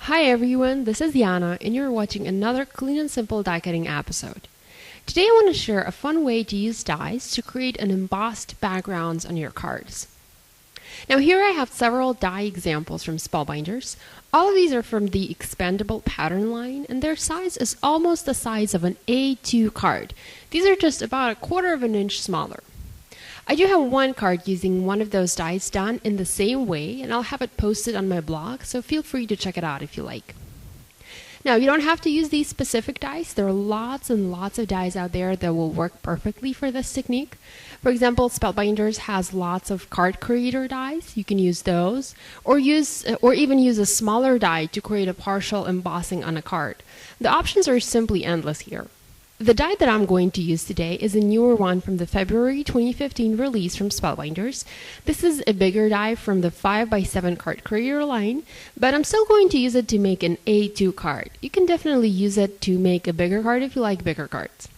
Hi everyone, this is Yana and you're watching another clean and simple die cutting episode. Today I want to share a fun way to use dies to create an embossed backgrounds on your cards. Now here I have several die examples from Spellbinders. All of these are from the expandable pattern line and their size is almost the size of an A2 card. These are just about 1/4 of an inch smaller. I do have one card using one of those dies done in the same way, and I'll have it posted on my blog, so feel free to check it out if you like. Now, you don't have to use these specific dies. There are lots and lots of dies out there that will work perfectly for this technique. For example, Spellbinders has lots of card creator dies. You can use those, or even use a smaller die to create a partial embossing on a card. The options are simply endless here. The die that I'm going to use today is a newer one from the February 2015 release from Spellbinders. This is a bigger die from the 5x7 card creator line, but I'm still going to use it to make an A2 card. You can definitely use it to make a bigger card if you like bigger cards.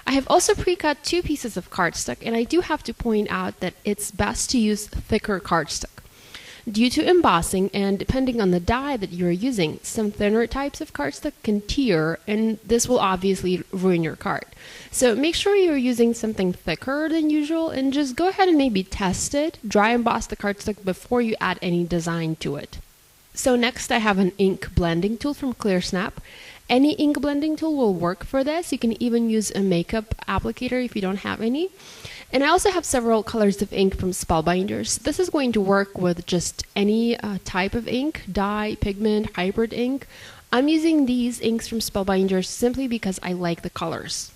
I have also pre-cut 2 pieces of cardstock, and I do have to point out that it's best to use thicker cardstock. Due to embossing and depending on the die that you're using, some thinner types of cardstock can tear, and this will obviously ruin your card. So make sure you're using something thicker than usual and just go ahead and maybe test it, dry emboss the cardstock before you add any design to it. So next I have an ink blending tool from ClearSnap. Any ink blending tool will work for this. You can even use a makeup applicator if you don't have any. And I also have several colors of ink from Spellbinders. This is going to work with just any type of ink, dye, pigment, hybrid ink. I'm using these inks from Spellbinders simply because I like the colors.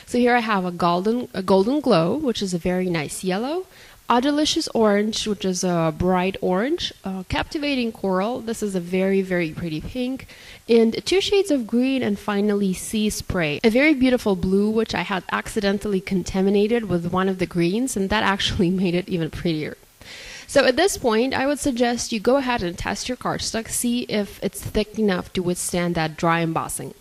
So here I have a golden glow, which is a very nice yellow, a delicious orange, which is a bright orange, captivating coral, this is a very pretty pink, and 2 shades of green, and finally sea spray, a very beautiful blue, which I had accidentally contaminated with one of the greens, and that actually made it even prettier. So at this point, I would suggest you go ahead and test your cardstock, see if it's thick enough to withstand that dry embossing.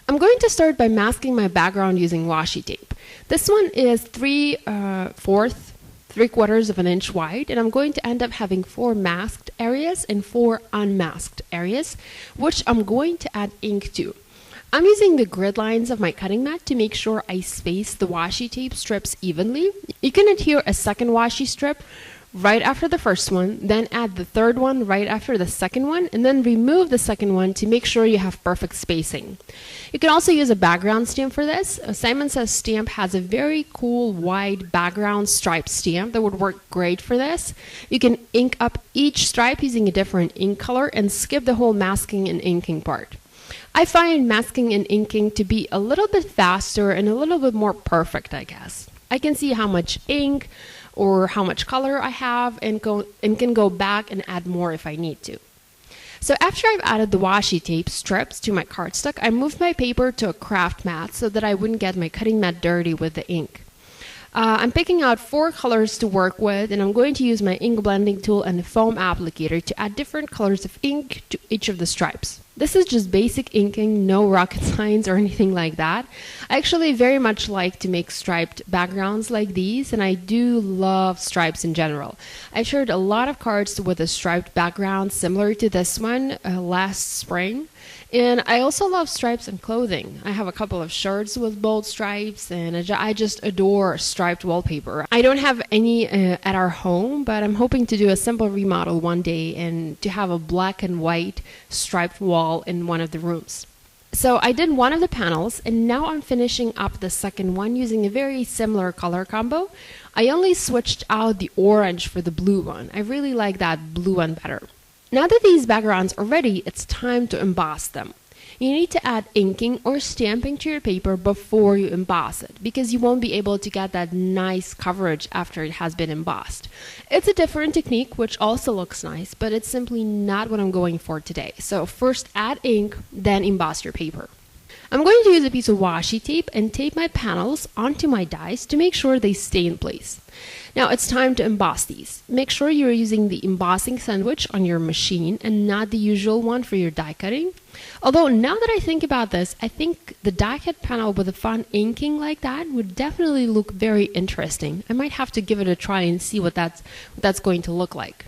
I'm going to start by masking my background using washi tape. This one is 3/4 of an inch wide, and I'm going to end up having 4 masked areas and 4 unmasked areas, which I'm going to add ink to. I'm using the grid lines of my cutting mat to make sure I space the washi tape strips evenly. You can adhere a second washi strip right after the first one, then add the third one right after the second one, and then remove the second one to make sure you have perfect spacing. You can also use a background stamp for this. Simon Says stamp has a very cool wide background stripe stamp that would work great for this. You can ink up each stripe using a different ink color and skip the whole masking and inking part. I find masking and inking to be a little bit faster and a little bit more perfect, I guess. I can see how much ink or how much color I have and can go back and add more if I need to. So after I've added the washi tape strips to my cardstock, I moved my paper to a craft mat so that I wouldn't get my cutting mat dirty with the ink. I'm picking out 4 colors to work with, and I'm going to use my ink blending tool and a foam applicator to add different colors of ink to each of the stripes. This is just basic inking, no rocket science or anything like that. I actually very much like to make striped backgrounds like these, and I do love stripes in general. I shared a lot of cards with a striped background similar to this one last spring. And I also love stripes in clothing. I have a couple of shirts with bold stripes, and I just adore striped wallpaper. I don't have any at our home, but I'm hoping to do a simple remodel one day and to have a black and white striped wall in one of the rooms. So I did one of the panels, and now I'm finishing up the second one using a very similar color combo. I only switched out the orange for the blue one. I really like that blue one better. Now that these backgrounds are ready, it's time to emboss them. You need to add inking or stamping to your paper before you emboss it, because you won't be able to get that nice coverage after it has been embossed. It's a different technique which also looks nice, but it's simply not what I'm going for today. So first add ink, then emboss your paper. I'm going to use a piece of washi tape and tape my panels onto my dies to make sure they stay in place. Now it's time to emboss these. Make sure you're using the embossing sandwich on your machine and not the usual one for your die cutting. Although now that I think about this, I think the die cut panel with a fun inking like that would definitely look very interesting. I might have to give it a try and see what that's going to look like.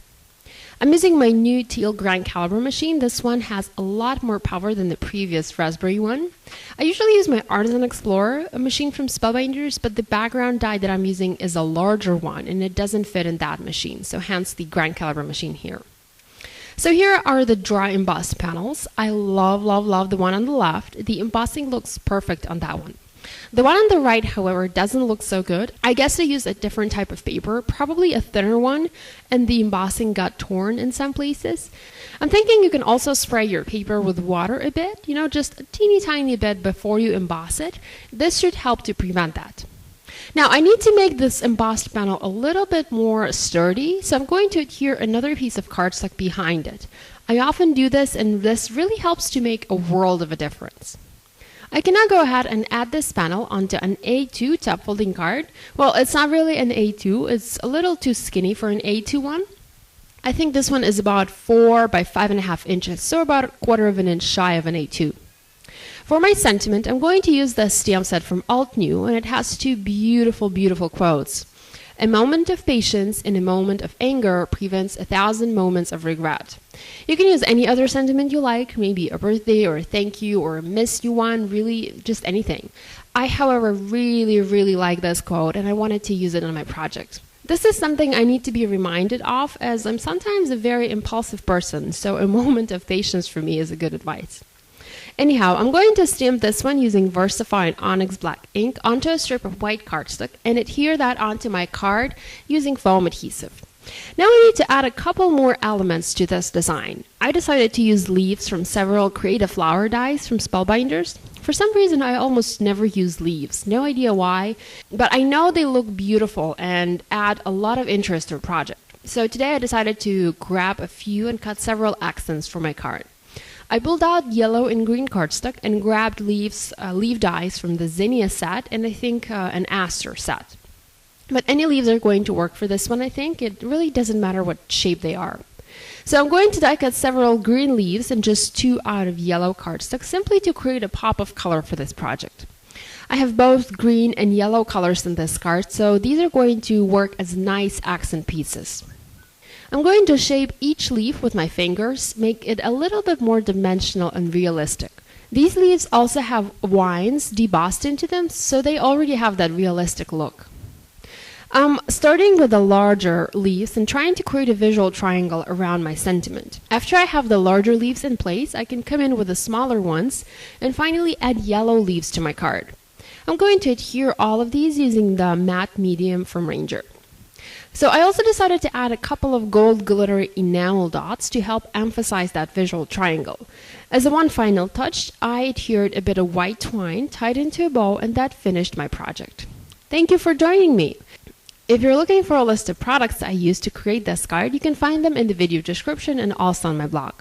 I'm using my new teal grand caliber machine. This one has a lot more power than the previous Raspberry one. I usually use my Artisan Explorer, a machine from Spellbinders, but the background die that I'm using is a larger one and it doesn't fit in that machine, so hence the grand caliber machine here. So here are the dry embossed panels. I love the one on the left. The embossing looks perfect on that one. The one on the right, however, doesn't look so good. I guess I used a different type of paper, probably a thinner one, and the embossing got torn in some places. I'm thinking you can also spray your paper with water a bit, just a teeny tiny bit before you emboss it. This should help to prevent that. Now I need to make this embossed panel a little bit more sturdy, so I'm going to adhere another piece of cardstock behind it. I often do this, and this really helps to make a world of a difference. I can now go ahead and add this panel onto an A2 top folding card. Well, it's not really an A2, it's a little too skinny for an A2 one. I think this one is about 4 by 5.5 inches, so about 1/4 of an inch shy of an A2. For my sentiment, I'm going to use the stamp set from Alt New, and it has two beautiful quotes. A moment of patience in a moment of anger prevents 1,000 moments of regret. You can use any other sentiment you like, maybe a birthday or a thank you or a miss you one, really just anything. I, however, really like this quote, and I wanted to use it on my project. This is something I need to be reminded of, as I'm sometimes a very impulsive person, so a moment of patience for me is a good advice. Anyhow, I'm going to stamp this one using Versafine and Onyx Black ink onto a strip of white cardstock and adhere that onto my card using foam adhesive. Now I need to add a couple more elements to this design. I decided to use leaves from several creative flower dies from Spellbinders. For some reason, I almost never use leaves. No idea why, but I know they look beautiful and add a lot of interest to a project. So today I decided to grab a few and cut several accents for my card. I pulled out yellow and green cardstock and grabbed leaf dies from the zinnia set and I think an aster set. But any leaves are going to work for this one, I think. It really doesn't matter what shape they are. So I'm going to die cut several green leaves and just 2 out of yellow cardstock, simply to create a pop of color for this project. I have both green and yellow colors in this card, so these are going to work as nice accent pieces. I'm going to shape each leaf with my fingers, make it a little bit more dimensional and realistic. These leaves also have vines debossed into them, so they already have that realistic look. I'm starting with the larger leaves and trying to create a visual triangle around my sentiment. After I have the larger leaves in place, I can come in with the smaller ones and finally add yellow leaves to my card. I'm going to adhere all of these using the matte medium from Ranger. So I also decided to add a couple of gold glittery enamel dots to help emphasize that visual triangle. As a one final touch, I adhered a bit of white twine, tied into a bow, and that finished my project. Thank you for joining me. If you're looking for a list of products I used to create this card, you can find them in the video description and also on my blog.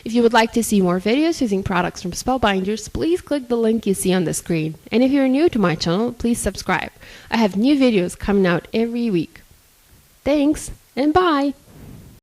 If you would like to see more videos using products from Spellbinders, please click the link you see on the screen. And if you're new to my channel, please subscribe. I have new videos coming out every week. Thanks, and bye!